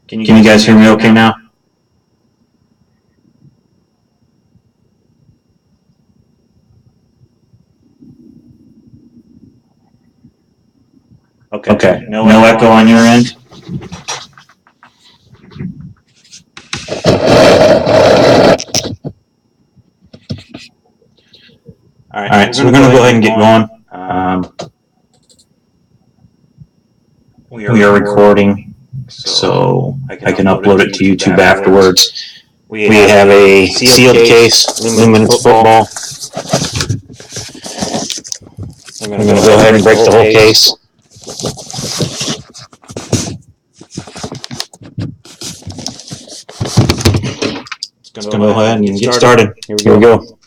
Can you guys hear me okay now? Okay. No echo on your end? All right, so we're going to go ahead and get going. We are recording, so I can upload it to YouTube afterwards. We have a sealed case, Luminance football. We're going to go ahead and break the whole case. Let's go ahead and get started. Here we go.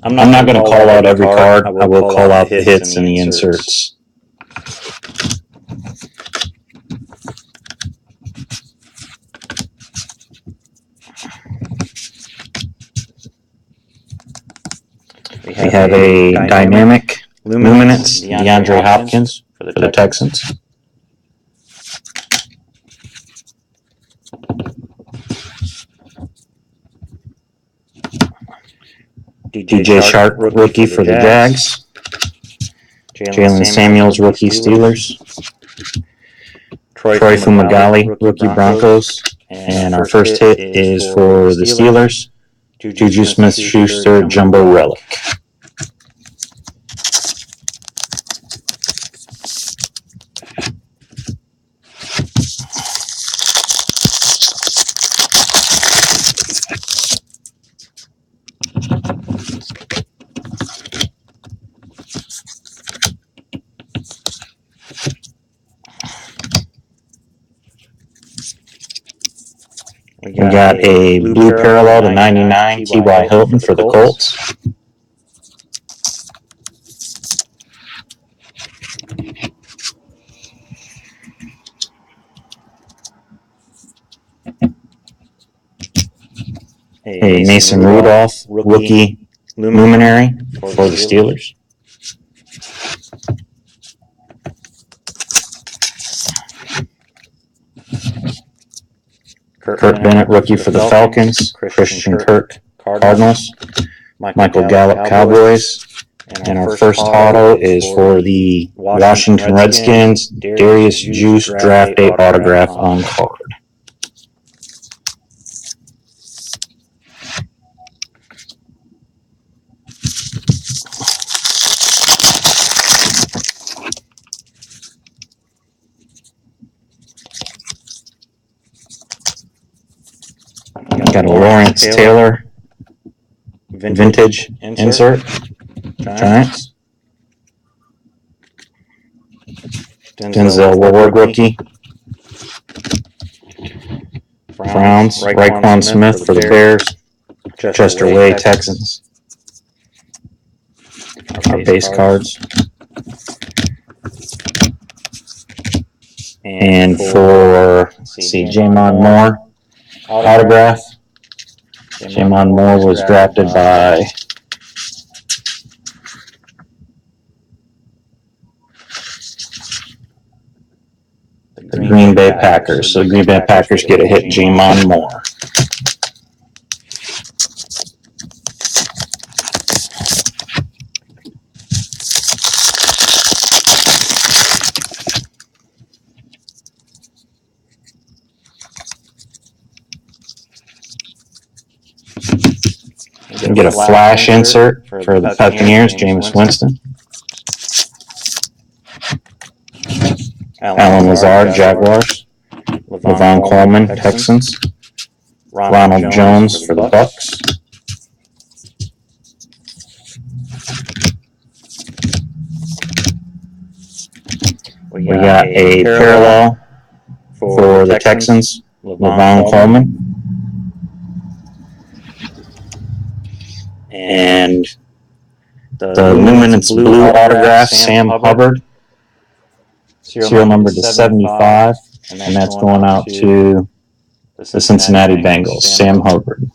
I'm not going to call out every card. I will call out the hits and the inserts. We have a dynamic Luminance, DeAndre Hopkins for the Texans. DJ Shark, rookie for the Jags. Jalen Samuels, rookie Steelers. Troy Fumagalli, rookie Broncos. And our first hit is for the Steelers. Juju Smith-Schuster, Jumbo Relic. We got a blue parallel to 99 T.Y. Hilton for the Colts. A Mason Rudolph, rookie luminary for the Steelers. Kurt Bennett, rookie for the Falcons. Christian Kirk, Cardinals. Michael Gallup, Cowboys. And our first auto is for the Washington Redskins. Darius Juice, draft day autograph on card. Got a Lawrence Taylor vintage insert. Giants. Denzel Ward rookie. Browns. Raekwon Smith for the Bears. Chester Way Texans. Our base cards. And for, let's see, Jamon Moore autograph. Jamon Moore was drafted by the Green Bay Packers. So the Green Bay Packers get a hit Jamon Moore. You get a flash insert for the Buccaneers, Jameis Winston. Alan Lazard, Jaguars. Levon Coleman, Texans. Ronald Jones for the Bucks. We got a parallel for the Texans, Levon Coleman. And the Luminance blue autograph, Sam Hubbard. Serial number to 75. And that's going out to the Cincinnati Bengals, Sam Hubbard.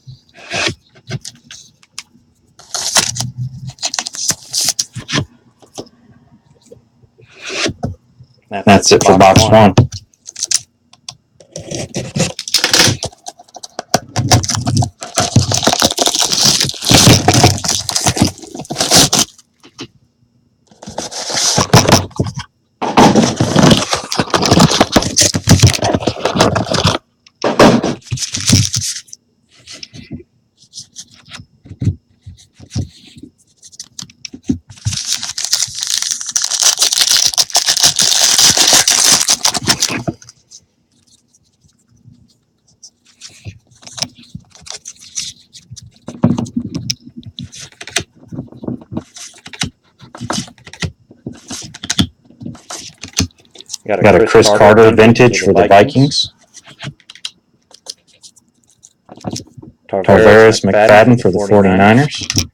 That's it for box one. Got a Chris Carter vintage for the Vikings. Tarvaris McFadden for the 49ers.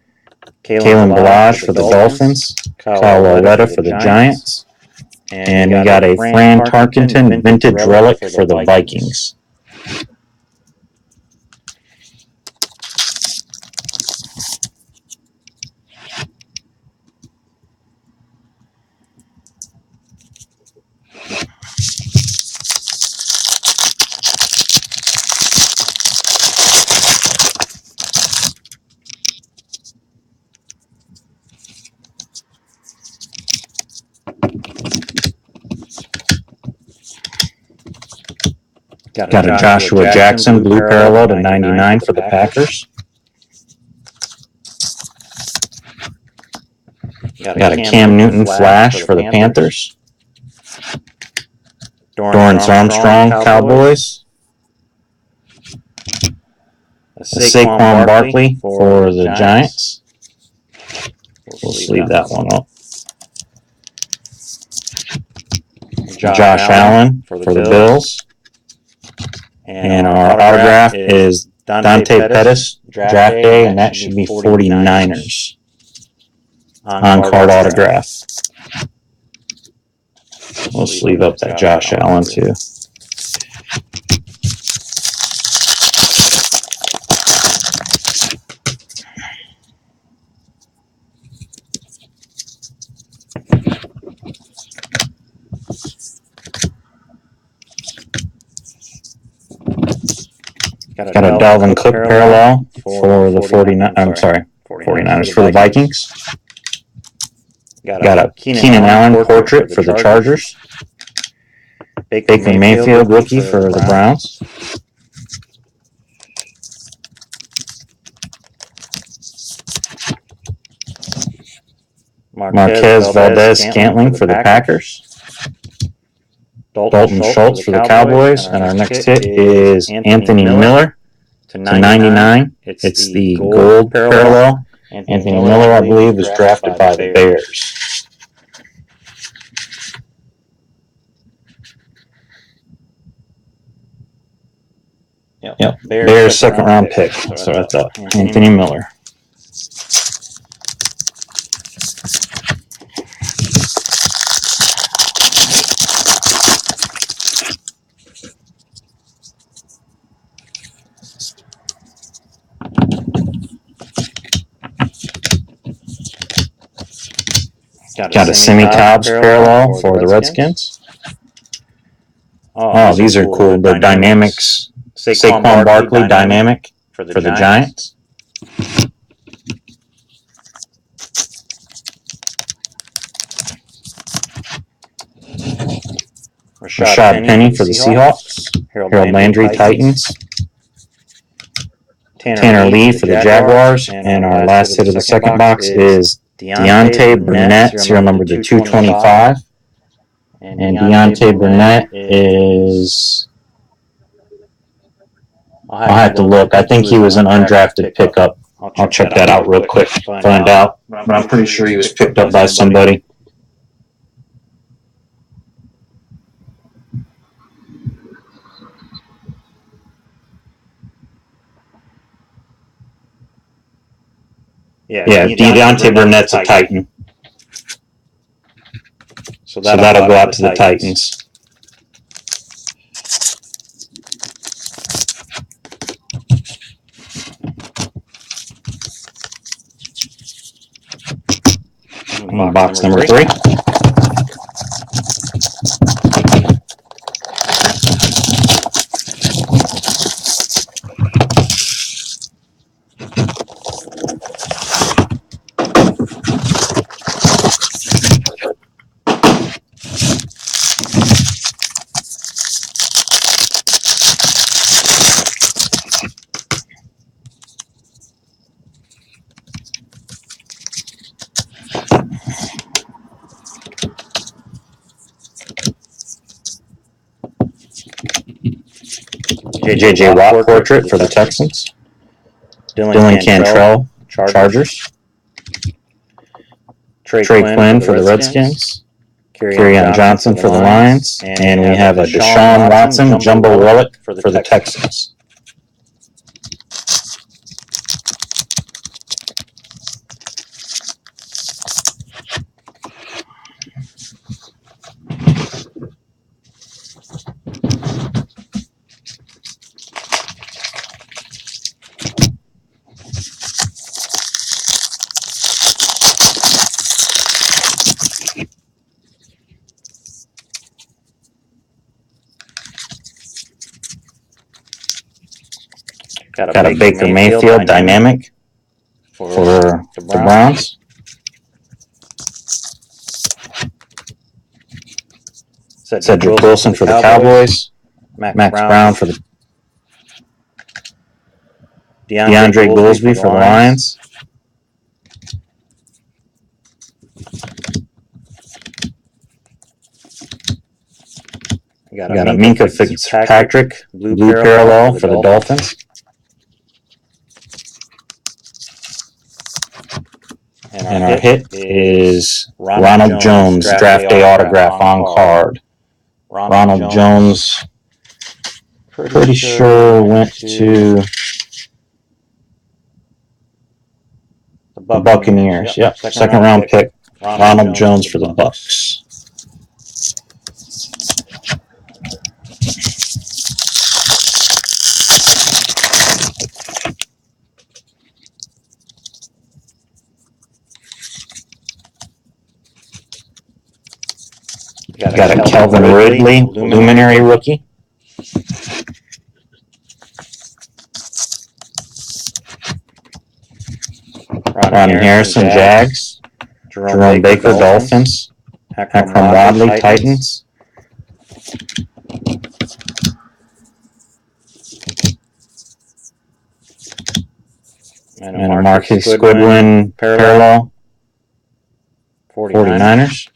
Kalen Ballage for the Dolphins. Kyle Lauletta for the Giants. And we got a Fran Tarkenton vintage relic for the Vikings. Got a Joshua Jackson blue parallel to 99 for the Packers. Got a Cam Newton flash for the Panthers. Dorrance Armstrong, Cowboys. A Saquon Barkley for the Giants. We'll sleeve that one up. Josh Allen for the Bills. And our autograph is Dante Pettis, draft day, and that should be 49ers. On-card autograph. We'll sleeve up that Josh Allen too. Got a Dalvin Cook parallel for the 49ers for the Vikings. Got a Keenan Allen portrait for the Chargers. Baker Mayfield rookie for the Browns. Marquez Valdez-Scantling for the Packers. Dalton Schultz for the Cowboys. And our next hit is Anthony Miller to 99. It's the gold parallel. Anthony Miller, I believe, was drafted by the Bears. Yep. Bears second round pick. So I thought Anthony Miller. Got a semi-Tobbs parallel for the Redskins. Oh, these are cool. The Dynamics. Saquon Barkley Dynamic for the Giants. Rashad Penny for the Seahawks. Harold Landry Titans. Tanner Lee for the Jaguars. And our last hit of the second box is Deontay Burnett, serial number to 225. And Deontay Burnett is... I'll have to look. I think he was an undrafted pickup. I'll check that out real quick, find out. But I'm pretty sure he was picked up by somebody. Yeah, Deontay Burnett's a Titan. So that'll go out to the Titans. Box number 3. J.J. Watt portrait for the Texans. Dylan Cantrell, Chargers. Trey Quinn for the Redskins. Kerryon Johnson for the Lions. And we have a Deshaun Watson jumbo relic for the Texans. Got a Baker Mayfield dynamic for the Browns. Cedric Wilson for the Cowboys. Max Brown for the DeAndre Goolsby for the Lions. Got a Minka Fitzpatrick blue parallel for the Dolphins. And our hit is Ronald Jones, draft day autograph on card. Ronald Jones, pretty sure went to the Buccaneers. Yep, second round pick. Ronald Jones for the Bucs. Got a Calvin Ridley, Luminary rookie. Ronnie Harrison, Jags. Jerome Baker, Dolphins. Akram Wadley, Titans. And a Marquis Goodwin parallel. 49ers.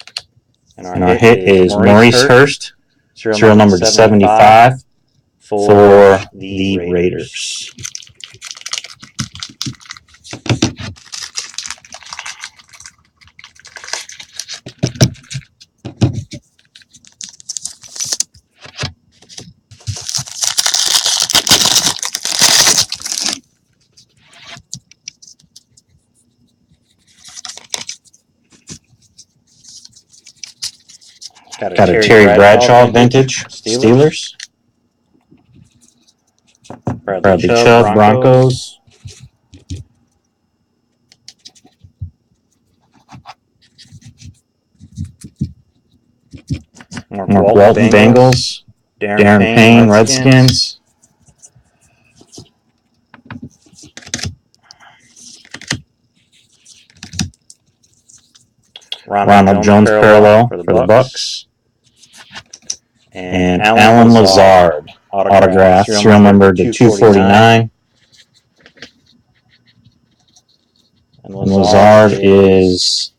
And our hit is Maurice Hurst, serial number 75 for the Raiders. Got a Terry Bradshaw vintage Steelers. Bradley Chubb, Broncos. Mark Walton, Bengals. Darren Payne, Redskins. Ronald Jones parallel for the Bucs. And Alan Lazard, autograph, serial number to 249. And Lazard is...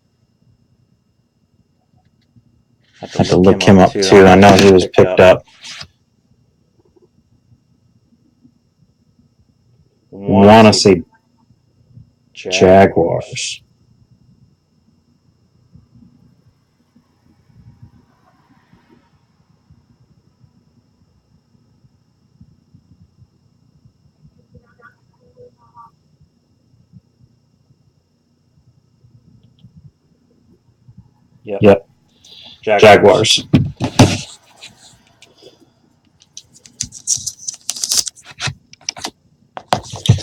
I have to look him up too. I know he was picked up. Want to say Jaguars. Yep. Jaguars.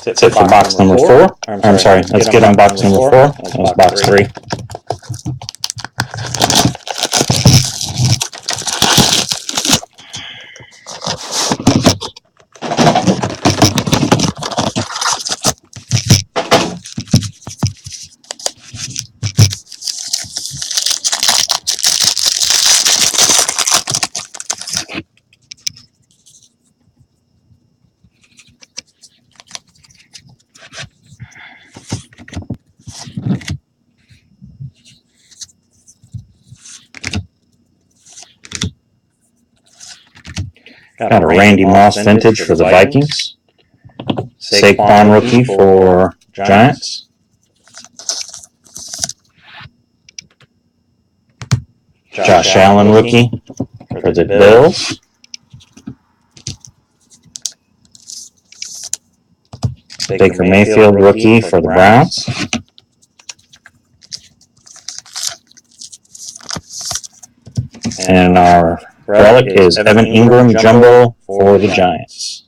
That's it for box number 4. I'm sorry, let's get on box number 4. That was box 3. Got a Randy Moss vintage for the Vikings. Saquon rookie for Giants. Josh Allen rookie for the Bills. Baker Mayfield rookie for the Browns. And our relic is Evan Ingram Jumbo for the Giants.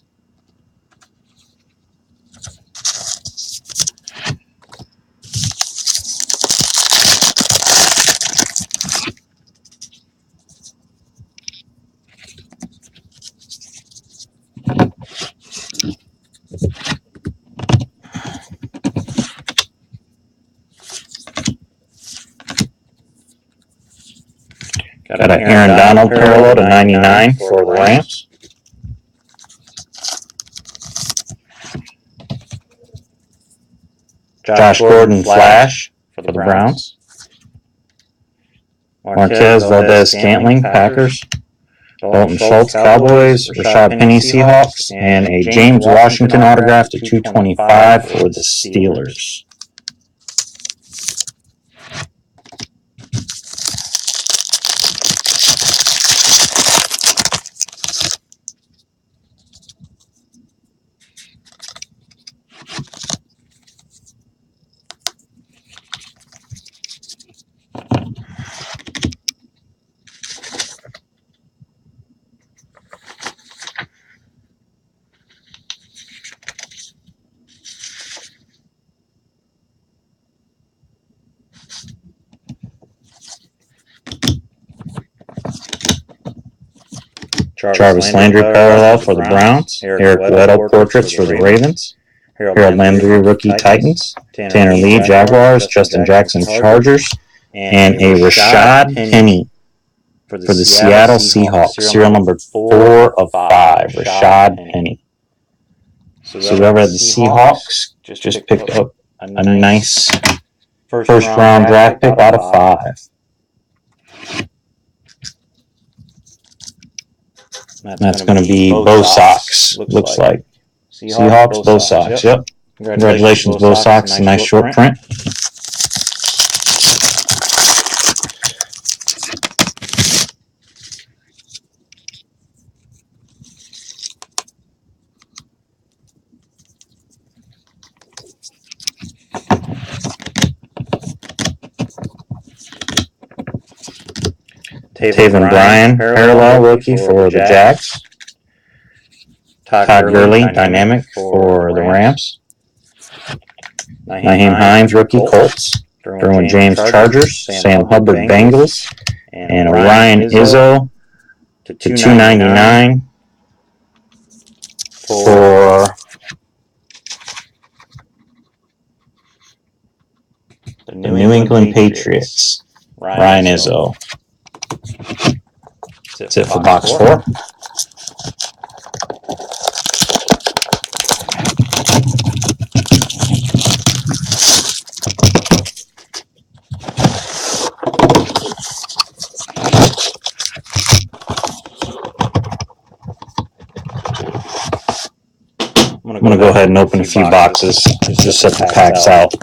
Got an Aaron Donald parallel to 99 for the Rams. Josh Gordon Flash for the Browns. Marquez Valdez-Scantling, Packers. Dalton Schultz, Cowboys. Rashad Penny, Seahawks. And a James Washington autograph to 225 for the Steelers. Jarvis Landry parallel for the Browns. Eric Weddle portraits for the Ravens. Harold Landry rookie Titans. Tanner Lee Jaguars. Justin Jackson Chargers. And a Rashad Penny for the Seattle Seahawks. Serial number 4 of 5. Rashad Penny. So whoever had the Seahawks just picked up a nice first round draft pick out of 5. That's going to be Bo Sox, looks like. Seahawks, Bo Sox, yep. Congratulations, Bo Sox. A nice short print. Taven Bryan, parallel rookie for the Jags. Todd Gurley, dynamic for the Rams. Nyheim Hines, rookie Colts. Derwin James, Chargers. Sam Hubbard, Bengals. And a Ryan Izzo to 299 for the New England Patriots. Ryan Izzo. That's it for box 4. few boxes. Just set the packs out.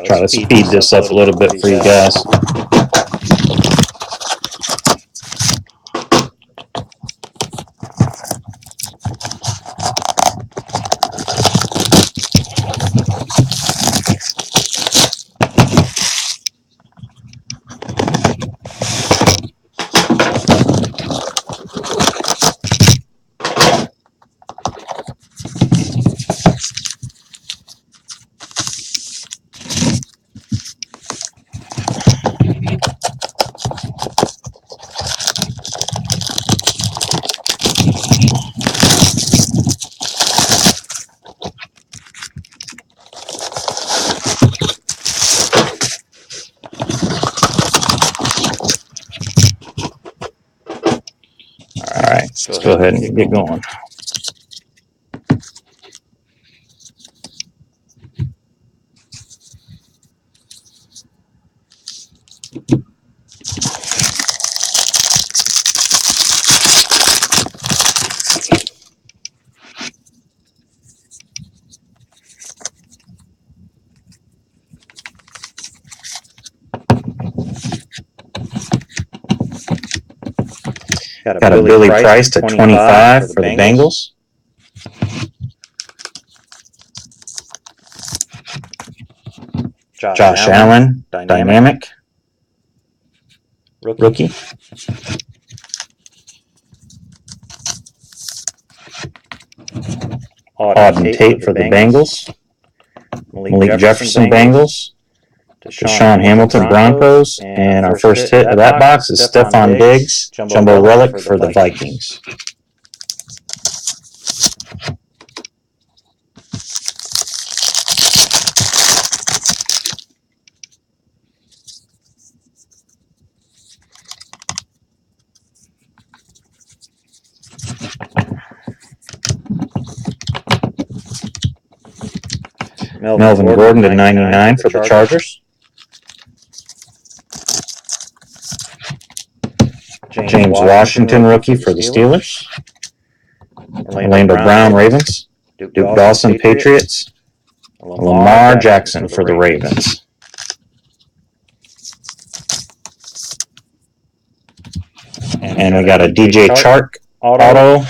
Try to speed this up a little bit for you guys. Alright, let's go ahead and get going. Got a Billy Price at 25 for the Bengals. Josh Allen, dynamic. Rookie. Auden Tate for the Bengals. Malik Jefferson, Bengals. Deshaun Hamilton, Broncos. And our first hit of that box is Stephon Diggs, Jumbo Relic for the Vikings. Melvin Gordon to 99 for the Chargers. James Washington, rookie for the Steelers. Orlando Brown, Ravens. Duke Dawson, Patriots. Lamar Jackson for the Ravens. And we got a DJ Chark auto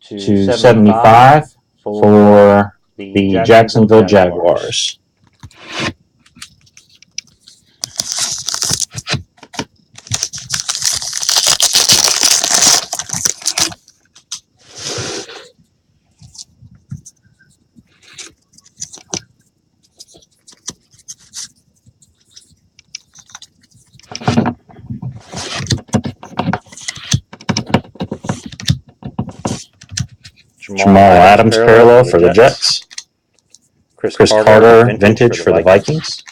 to 75 for the Jacksonville Jaguars. Jamal Adams parallel for the Jets. Chris Carter vintage for the Vikings.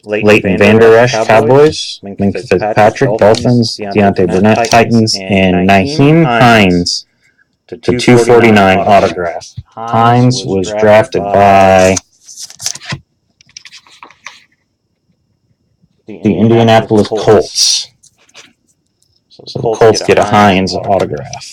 Leighton Vander Esch Cowboys. Minka Fitzpatrick Dolphins. Deontay Burnett Titans. And Nyheim Hines to 249 autograph. Hines was drafted by the Indianapolis Colts. So the Colts get a Hines autograph.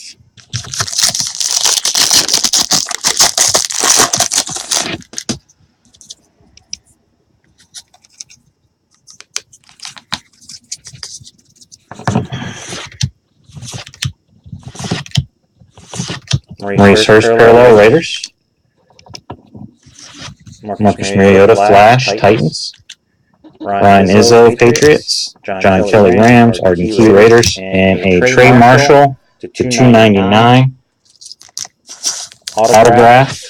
Maurice Hurst parallel Raiders. Marcus Mariota Flash Titans. Ryan Izzo Patriots. John Kelly Rams. Arden Key Raiders. And a Trey Marshall to 299 autograph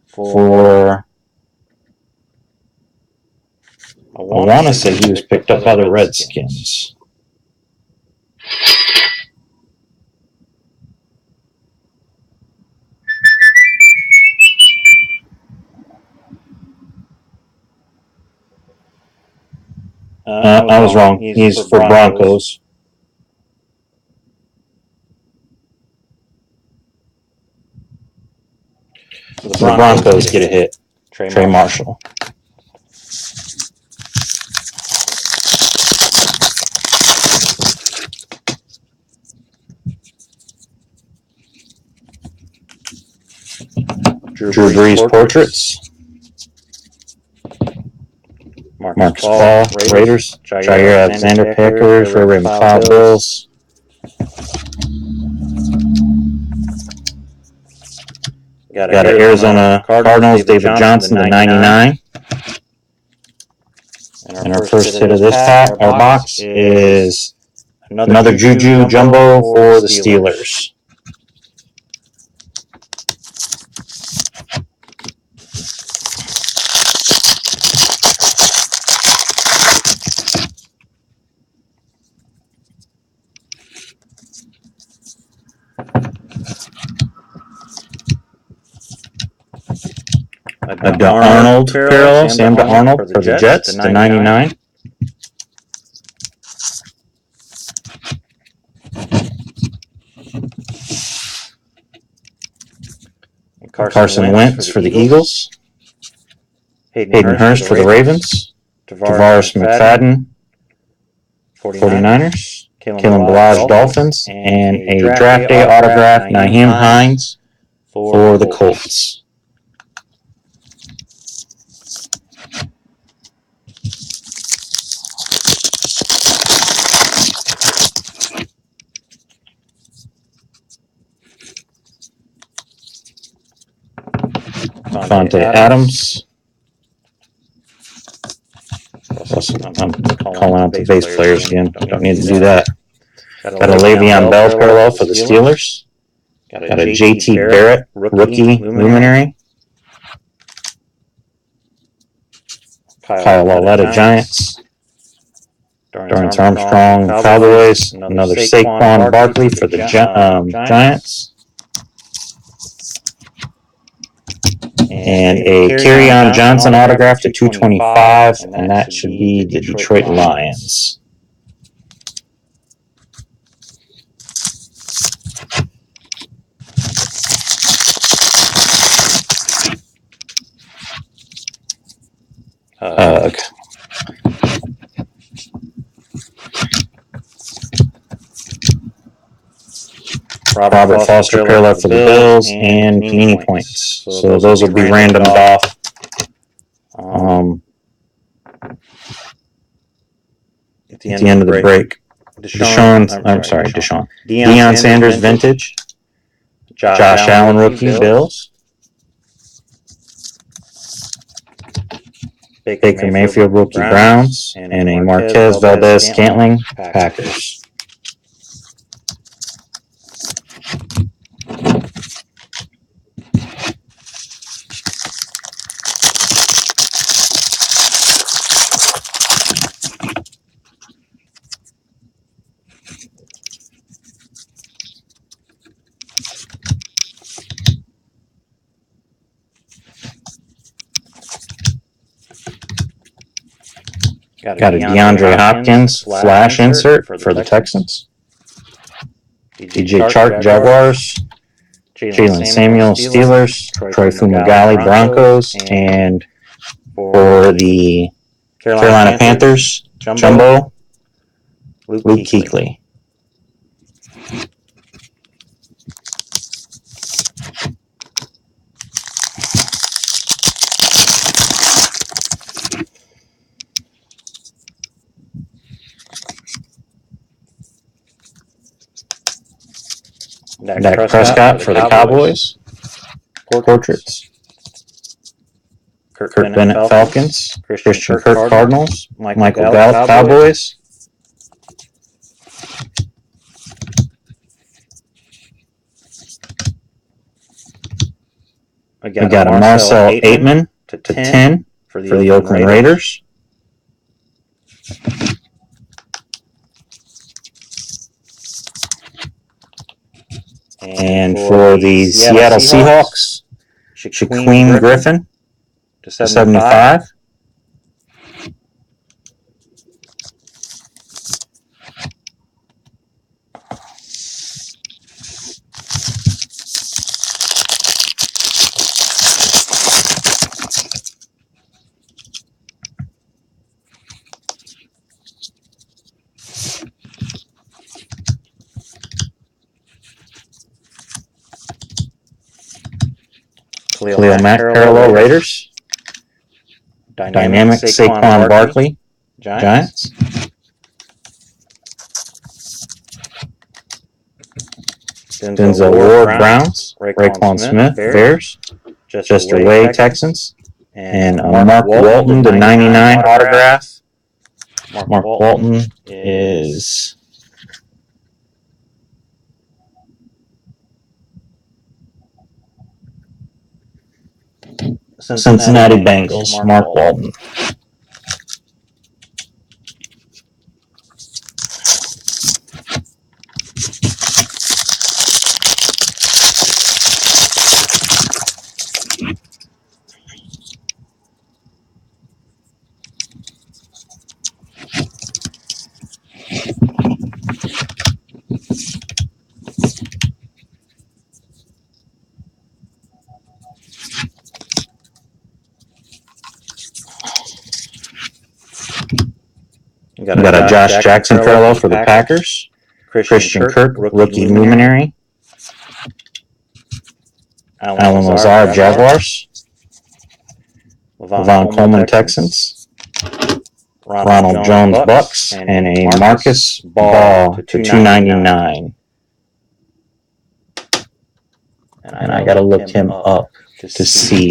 for, I want to say he was picked up by the Redskins. I was wrong. He's for Broncos. The Broncos get a hit. Trey Marshall. Drew Brees portraits. Marcus Paul, Raiders. Jair Alexander, Packers. Ray McLeod, Bills. Got an Arizona Cardinals, David Johnson, to 99. And our first hit of this pack, our box, is another Juju Jumbo for the Steelers. A Arnold parallel, Sam Darnold for the Jets, to 99. Carson Wentz for the Eagles. Hayden Hurst for the Ravens. Tavares McFadden, 49ers. Kalen Balaj, Dolphins. And a draft day autograph, Nyheim Hines for the Colts. Devontae Adams. I'm calling out the base players again. Don't need to do that. Got a Le'Veon Bell parallel for the Steelers. Got a JT Barrett rookie luminary. Kyle Lauletta, Giants. Dorrance Armstrong, Cowboys. Another Saquon Barkley for the Giants. And a Kerryon Johnson autograph to 225, and that should be the Detroit Lions. Robert Foster parallel for the Bills and Panini points. So those will be randomed off. At the end of the break. Deion Sanders vintage. Josh Allen rookie Bills. Baker Mayfield rookie Browns. And a Marquez Valdez-Scantling Packers. Got a DeAndre Hopkins flash insert for the Texans. DJ Chark, Jaguars. Jalen Samuel, Steelers. Troy Fumagalli, Broncos. And for the Carolina Panthers, Jumbo, Luke Kuechly. Dak Prescott for the Cowboys. Portraits. Kurt Bennett Falcons. Christian Kirk Cardinals. Michael Gallup Cowboys. We got a Marcel Aitman to 10 for the Oakland Raiders. And for the Seattle Seahawks, Shaquem Griffin to 75. Khalil Mack parallel Raiders. Dynamic Saquon Barkley Giants. Denzel Ward Browns. Raekwon Smith Bears. Jester Way Texans. And Mark Walton to 99 autograph. Mark Walton is Cincinnati Bengals. Mark Walton. Got a Josh Jackson parallel for the Packers. Christian Kirk, rookie luminary. Alan Lazard, Jaguars. Levon Coleman, Texans. Ronald Jones, Bucks. And a Marcus Ball to 299. And I got to look him up to see.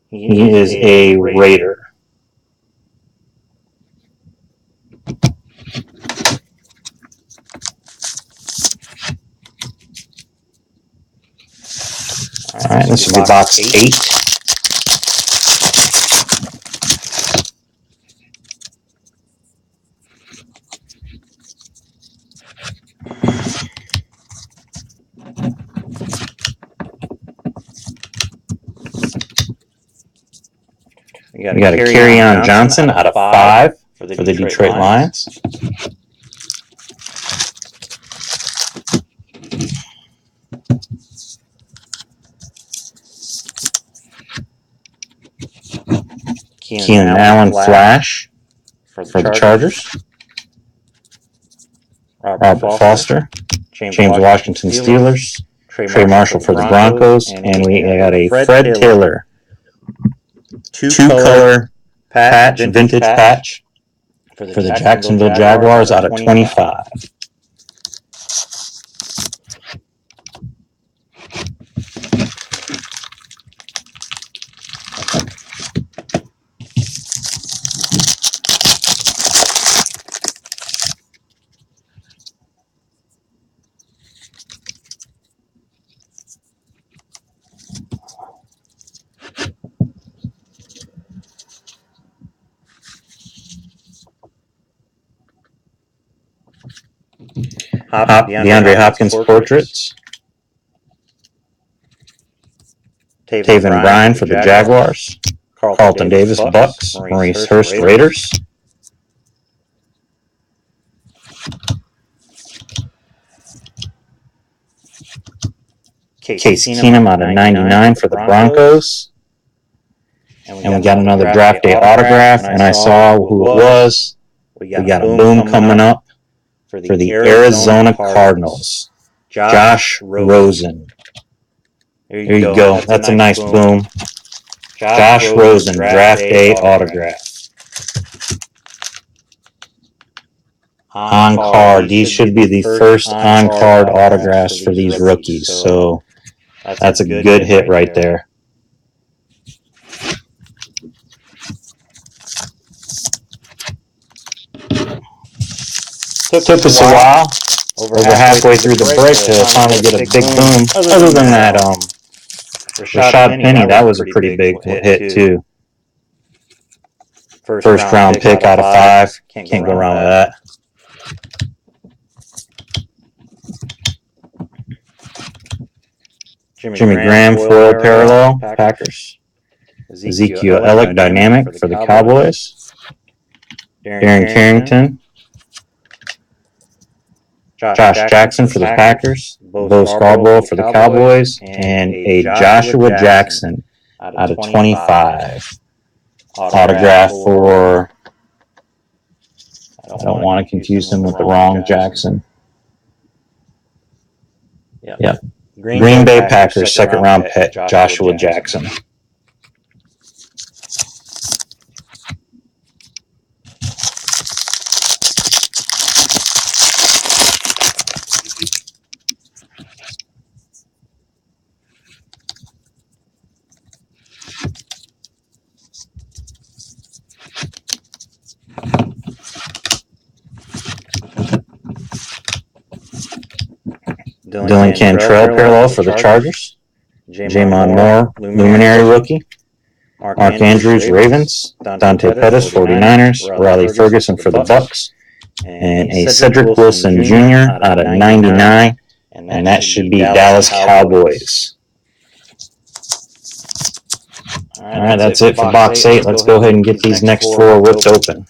He is a Raider. All right, this will be box 8. We got a Kerryon Johnson out of 5 for the Detroit Lions. Keenan Allen Flash for the Chargers. Robert Foster. James Washington Steelers. Trey Marshall for the Broncos. And we got a Fred Taylor. Two-color patch, vintage patch for the Jacksonville Jaguars out of 25. DeAndre Hopkins portraits. Taven Bryan for the Jaguars. Carlton Davis Bucks. Maurice Hurst Raiders. Case Keenum out of 99 for the Broncos. And we got another draft day autograph, and I saw who it was. We got a boom coming up for the Arizona Cardinals. Josh Rosen. There you go. That's a nice boom. Josh Rosen, draft day autograph. On card. These should be the first on card autographs for these rookies. So that's a good hit right there. Took us a while, over halfway through the break, to finally get a big boom. Other than that, Rashad Penny, that was a pretty big hit too. First round pick out of 5. Can't go wrong with that. Jimmy Graham, foil parallel, Packers. Ezekiel Elliott, dynamic for the Cowboys. Darren Carrington. Josh Jackson for the Packers. Bo Scarborough for the Cowboys. And a Joshua Jackson out of 25. autograph for, I don't want to confuse him with the wrong Jackson. Yep. Green Bay Packers second round pick, Joshua Jackson. Dylan Cantrell parallel for the Chargers. Jamon Moore, Luminary rookie. Mark Andrews, Ravens. Dante Pettis, 49ers. Riley Ferguson for the Bucks. And a Cedric Wilson Jr. out of 99. And that should be Dallas Cowboys. All right, that's it for box 8. Let's go ahead and get these next 4 whipped open.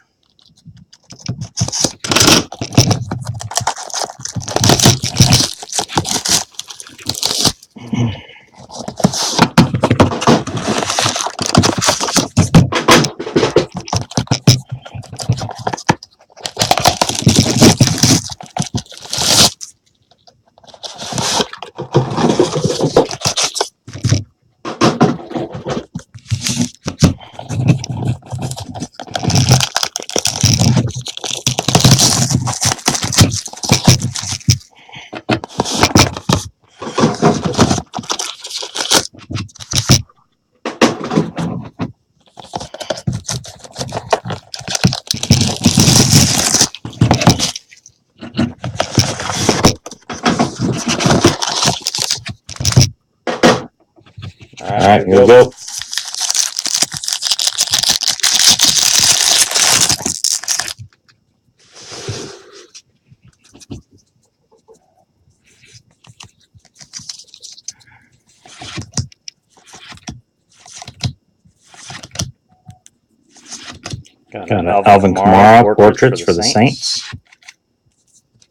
All right, here we go. Got an Alvin Kamara portraits for the Saints.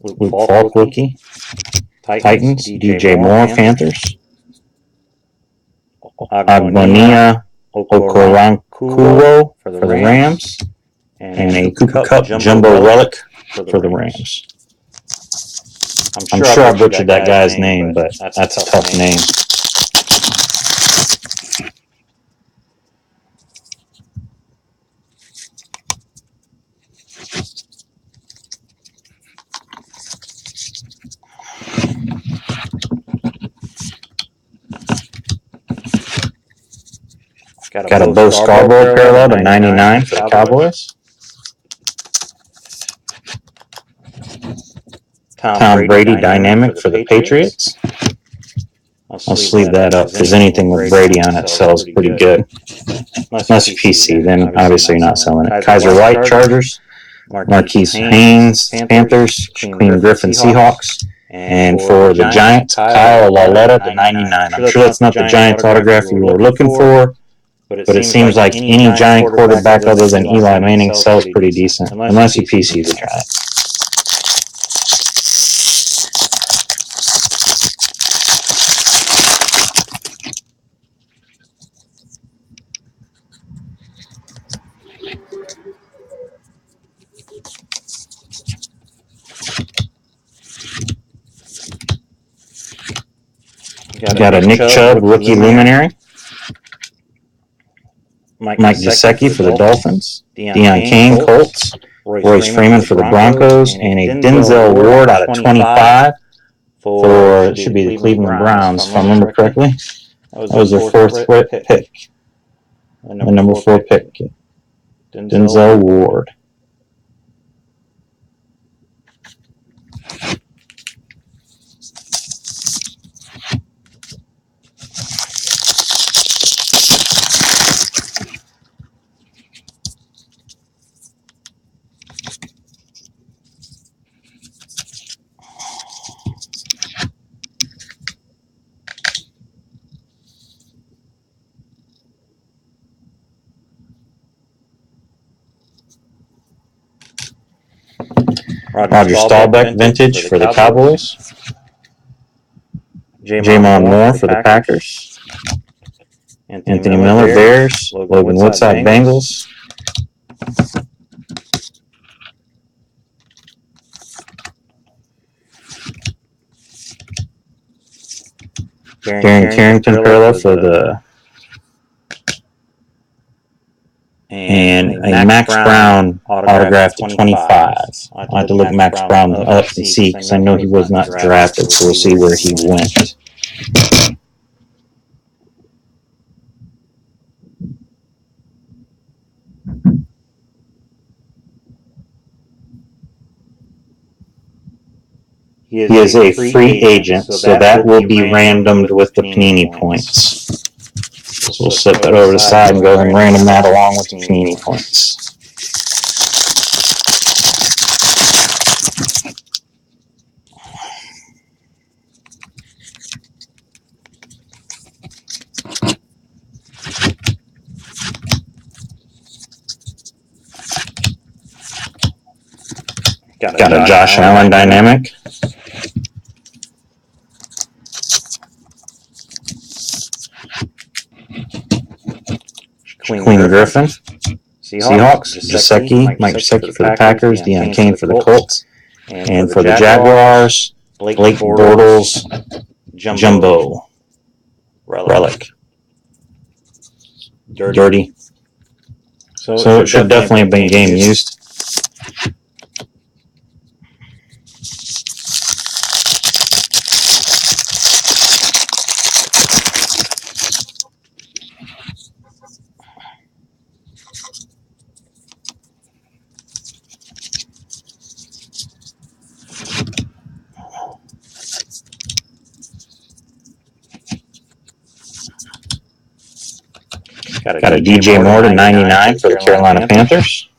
Luke Falk rookie. Titans. DJ Moore Panthers. Agbonia Okoronkwo for the Rams. And a Cooper Kupp Jumbo Relic for the Rams. I'm sure I butchered that guy's name, but that's a tough name. Got a Bo Scarborough parallel to 99 for the Cowboys. Tom Brady dynamic for the Patriots. I'll sleeve that up because anything with Brady on it sells pretty good. Unless PC, then obviously you're not selling it. Kaiser White Chargers. Marquise Haynes Panthers. Queen Griffin Seahawks. And for the Giants, Kyle Lauletta to 99. I'm sure that's not the Giants autograph you were looking for. But it seems like any Giant quarterback other than Eli Manning sells pretty decent, unless you PC the Giants. Got a Nick Chubb rookie luminary. Mike Gesicki for the Dolphins. Deion Kane Colts. Royce Freeman for the Broncos. And a Denzel Ward out of 25 for, it should be the Cleveland Browns, if I remember correctly. That was their 4th pick. The number 4 pick. Denzel Ward. Roger Staubach vintage for the Cowboys. Jamon Moore for the Packers. Anthony Miller, Bears. Logan Woodside, Bengals. Darren Carrington parallel for the and a Max Brown autograph to 25. I have to look Max Brown up and see because I know he was not drafted, so we'll see where he went. He is a free agent, so that will be randomed with the Panini points. So we'll set that over to the side and go ahead and random that along with the Panini points. Got a Josh Allen dynamic. Queen Griffin. Seahawks. Gesicki. Mike Gesicki for the Packers. Deion Kane for the Colts. And for the Jaguars, Blake Bortles Jumbo Relic. Dirty. So it should definitely have been game used. Got a DJ Moore to 99 for the Carolina Panthers.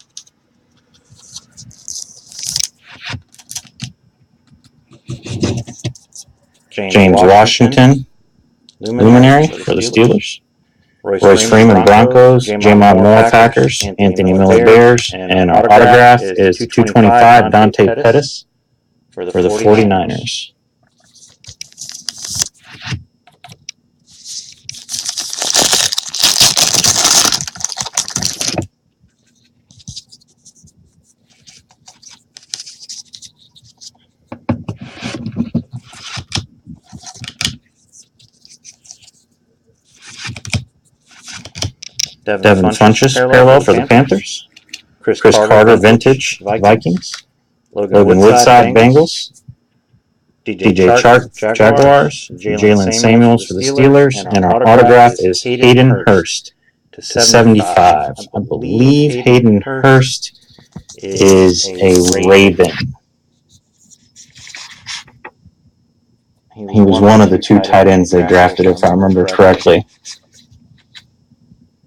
James Washington, Luminary for the Steelers. Royce Freeman, Broncos. Jamon Moore, Packers. Anthony Miller, Bears. And our autograph is 225, Dante Pettis for the 49ers. Devin Funchess parallel for the Panthers. Chris Carter vintage Vikings. Logan Woodside Bengals. DJ Chark Jaguars. Jalen Samuels for the Steelers. And our autograph is Hayden Hurst to 75. I believe Hayden Hurst is a Raven. He was one of the two tight ends they drafted, if I remember correctly.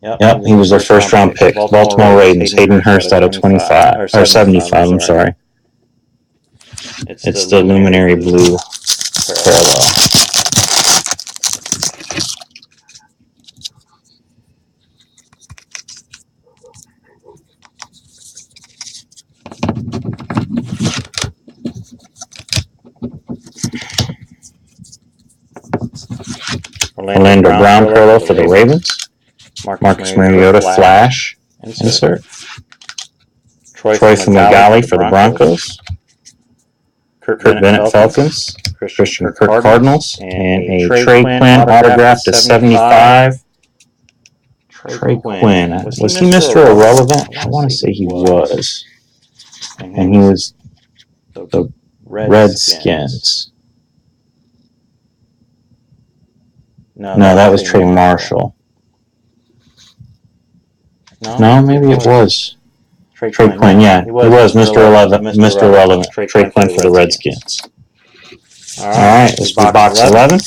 Yep, he was their first round pick. Baltimore Ravens, Hayden Hurst out of 25 or 75, I'm sorry. It's the Luminary Blue parallel. Orlando Brown parallel for the Ravens. Marcus Mariota Flash insert. Troy Fumagalli for the Broncos. Kurt Bennett Falcons. Christian Kirk Cardinals. And a Trey Quinn autograph to 75. Trey Quinn. Was he Mr. Irrelevant? I want to say he was. And he was the Redskins. No, that was Trey Marshall. No, maybe it was. Trey Quinn, yeah. He was Mr. Irrelevant. Trey Quinn for the Redskins. All right, this will be box 11.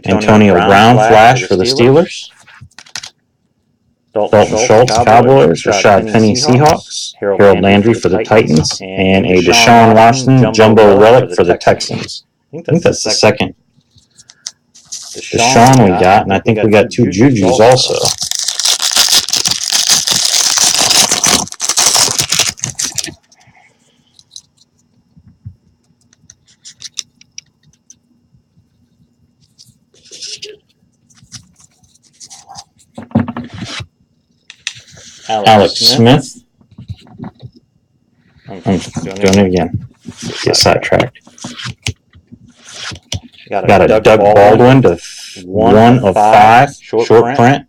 Antonio Brown Flash for the Steelers. Dalton Schultz Cowboys. Rashad Penny Seahawks. Harold Landry for the Titans. And a Deshaun Watson Jumbo Relic for the Texans. I think that's the second Deshaun we got, and I think we got 2 Jujus also. Alex Smith. I'm doing it again. Get sidetracked. Got a Doug Baldwin to 1 of 5 short print.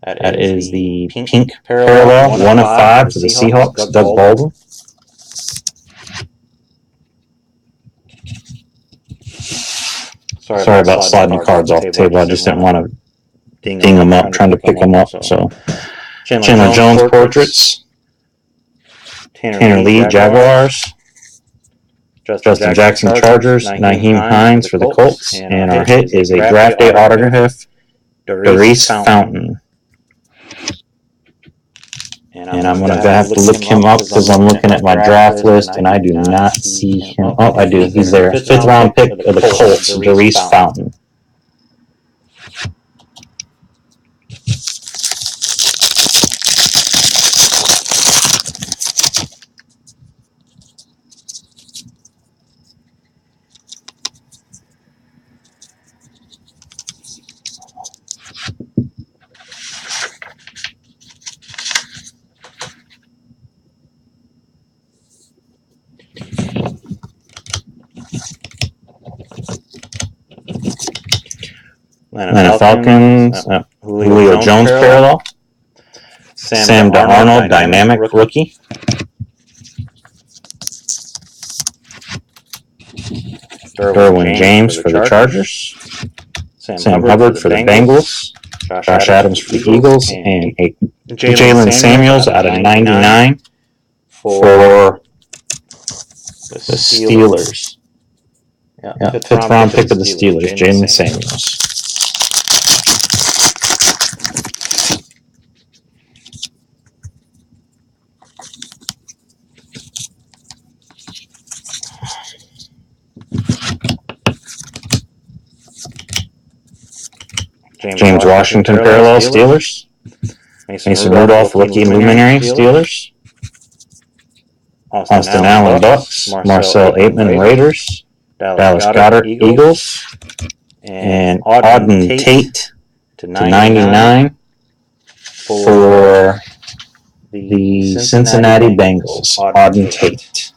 That is the pink parallel 1 of 5 for the Seahawks. Doug Baldwin. Sorry about sliding the cards off the table. I just didn't want to ding them up, trying to pick them up. So Chandler Jones portraits. Tanner Lee Jaguars. Justin Jackson Chargers. Naheem Hines for the Colts. And our hit is a draft day autograph. Doris Fountain. And I'm going to have to look him up because I'm looking at my draft list and I do not see him. Oh, I do. He's there. 5th round pick of the Colts, Doris Fountain. Atlanta Falcons, Julio Jones parallel. Sam Darnold dynamic rookie. Derwin James for the Chargers. Sam Hubbard for the Bengals. Josh Adams for the Eagles. And Jalen Samuels out of 99 for the Steelers. Yeah, 5th round pick of the Steelers, Jalen Samuels. James Washington parallel Steelers. Mason Rudolph rookie luminary Steelers. Austin Allen Bucks. Marcel Aitman Raiders. Dallas Goedert Eagles. And Auden Tate to 99 for the Cincinnati Bengals. Auden Tate.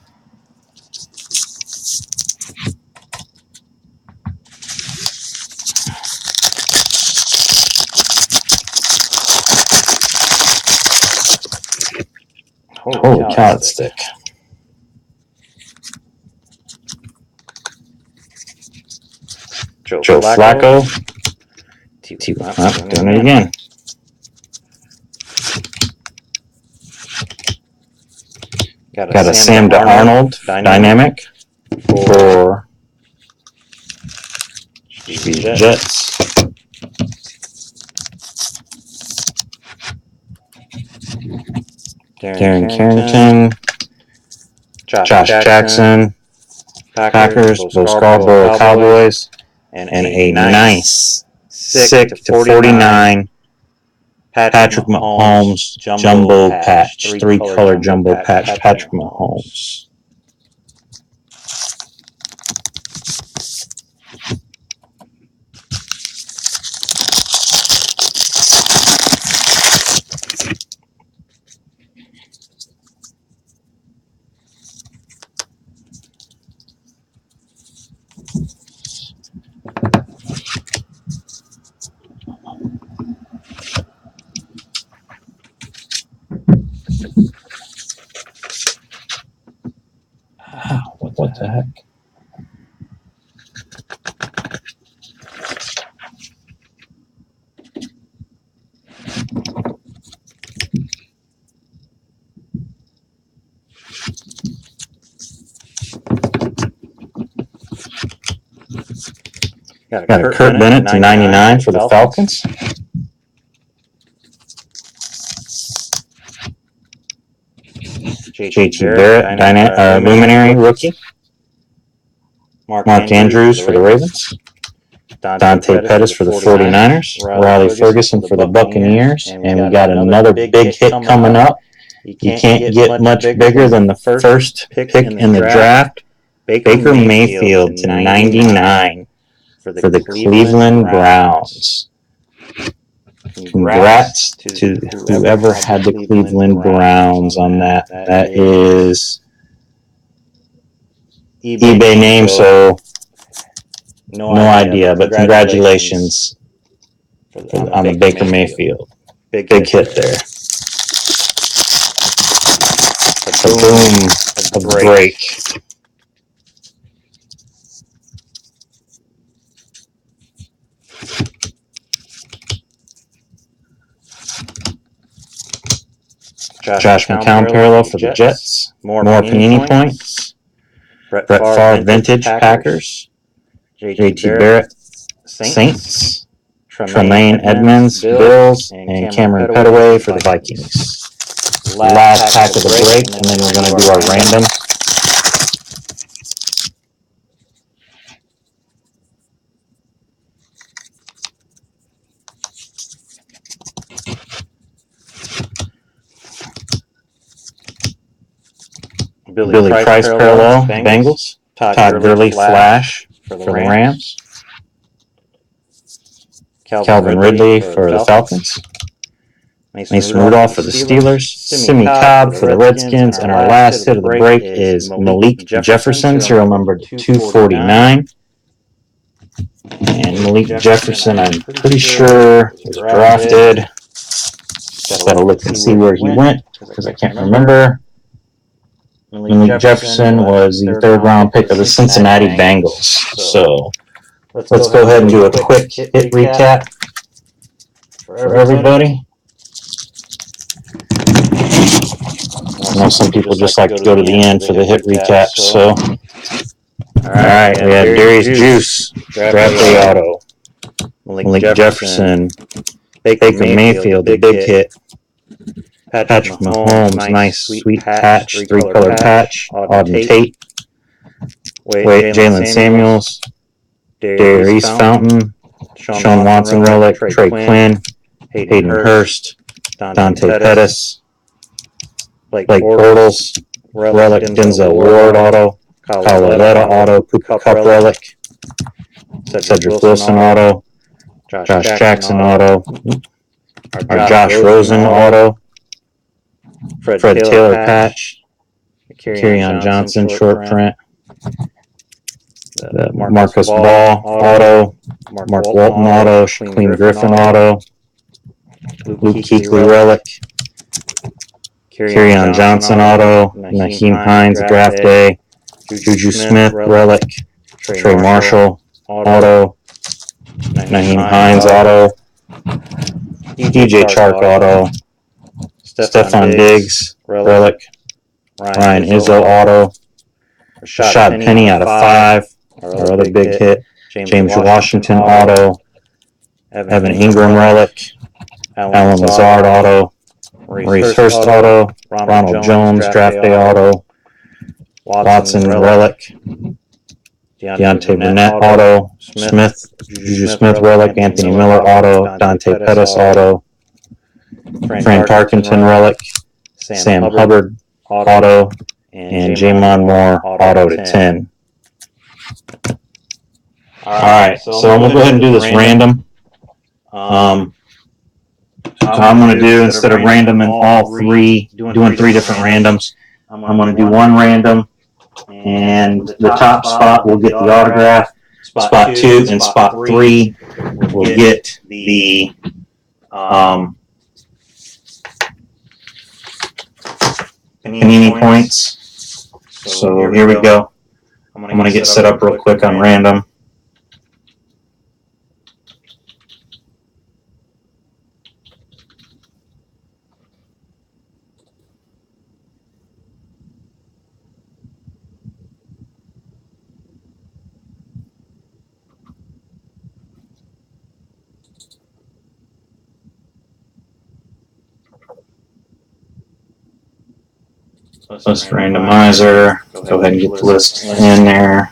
Holy cow, it's thick. Joe Flacco. Doing it again. Got a Sam Darnold dynamic for the Jets. Darren Carrington, Josh Jackson, Packers, Bill Scarborough Cowboys, and a nice 6/49 Patrick Mahomes jumbo patch, 3-color jumbo patch, Patrick Mahomes. What the heck? Got a Kurt Bennett to 99 for the Falcons. J.T. Barrett, luminary rookie. Mark Andrews for the Ravens. Dante Pettis for the 49ers, Riley Ferguson for the Buccaneers, and we got another big hit coming up. You can't get much bigger than the first pick in the draft. Baker Mayfield to 99 for the Cleveland Browns. Congrats to whoever had the Cleveland Browns on that. That is eBay name, so no idea, but congratulations on the Baker Mayfield. Big hit there. Boom, a break. Josh McCown parallel for the Jets. More Panini points. Brett Favre Vintage Packers. JT Barrett Saints. Tremaine Edmonds Bills. And Cameron Petaway for the Vikings. Last pack of the break, and then we're going to do our random. Billy Price parallel, Bengals. Todd Gurley Flash for the Rams. Calvin Ridley for the Falcons. Mason Rudolph for the Steelers. Simi Cobb for the Redskins. And our last hit of the break is Malik Jefferson, serial number 249. And Malik Jefferson, I'm pretty sure was drafted. Gotta look and see where he went, because I can't remember. Malik Jefferson was the third-round pick of the Cincinnati Bengals. So let's go ahead and do a quick hit recap for everybody. I know some people just like to go to the end for the hit recap. So, all right, we had Darius Juice, draft day auto. Malik Jefferson, Baker Mayfield, the big hit. Patrick Mahomes, nice sweet patch, three-color patch. Auden Tate. Jalen Samuels. Darius Fountain. Sean Watson relic. Trey Quinn. Hayden Hurst. Dante Pettis. Blake Bortles. Relic. Denzel Ward auto. Colorado auto. Cooper Kupp relic. Cedric Wilson auto. Josh Jackson auto. Our Josh Rosen auto. Fred Taylor patch. Kerryon Johnson short print. The Marcus Ball auto. Mark Walton auto. Shaquem Griffin auto. Luke Kuechly relic. Kerryon Johnson auto. Naheem Hines draft day. Juju Smith relic. Trey Marshall auto. Naheem Hines auto. DJ Chark auto. Stephon Diggs relic. Ryan Izzo auto. Rashad Penny out of 5. Our other big hit. James Washington auto. Evan Ingram relic. Alan Lazard auto. Maurice Hurst auto. Ronald Jones draft day auto. Watson relic. Deontay Burnett auto. Smith. Juju Smith relic. Anthony Miller auto. Dante Pettis auto. Fran Tarkenton relic. Sam Hubbard auto. And Jamon Moore auto to 10. Alright, so I'm going to go ahead and do this random. So I'm going to do, instead of random in all three, doing 3 different randoms, I'm going to do one random, and the top spot will get the autograph. Spot 2 and spot 3 will get the Panini points. So here we go. I'm going to get set up real quick on random. List randomizer. Go ahead and get the list in there.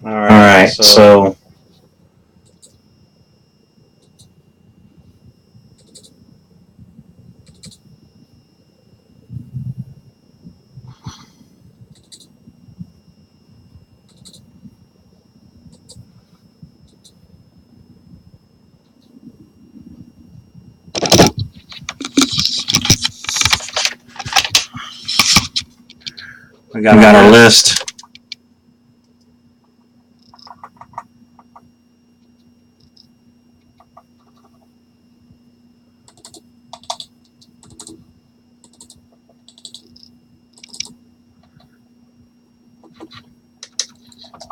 Alright, so we got our list.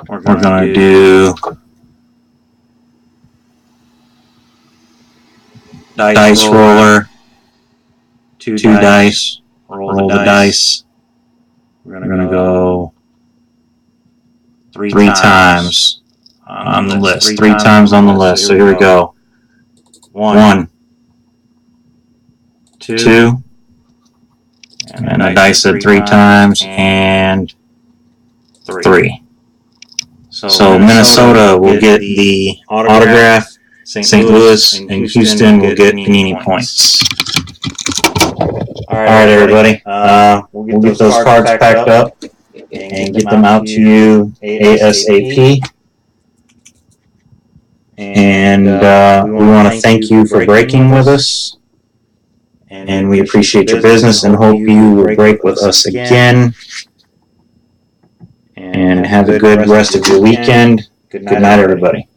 We're gonna do dice roller, two dice, roll the dice. We're gonna go three times on the list. Three times on the list. So here we go. 1, 2, and the dice said 3 times, and 3. So Minnesota will get the autograph. St. Louis and Houston will get Panini points. Alright, everybody. We'll get those cards packed up and get them out to you ASAP. And we want to thank you for breaking with us. And we appreciate your business and hope you will break with us again. And have a good rest of your weekend. Good night, everybody.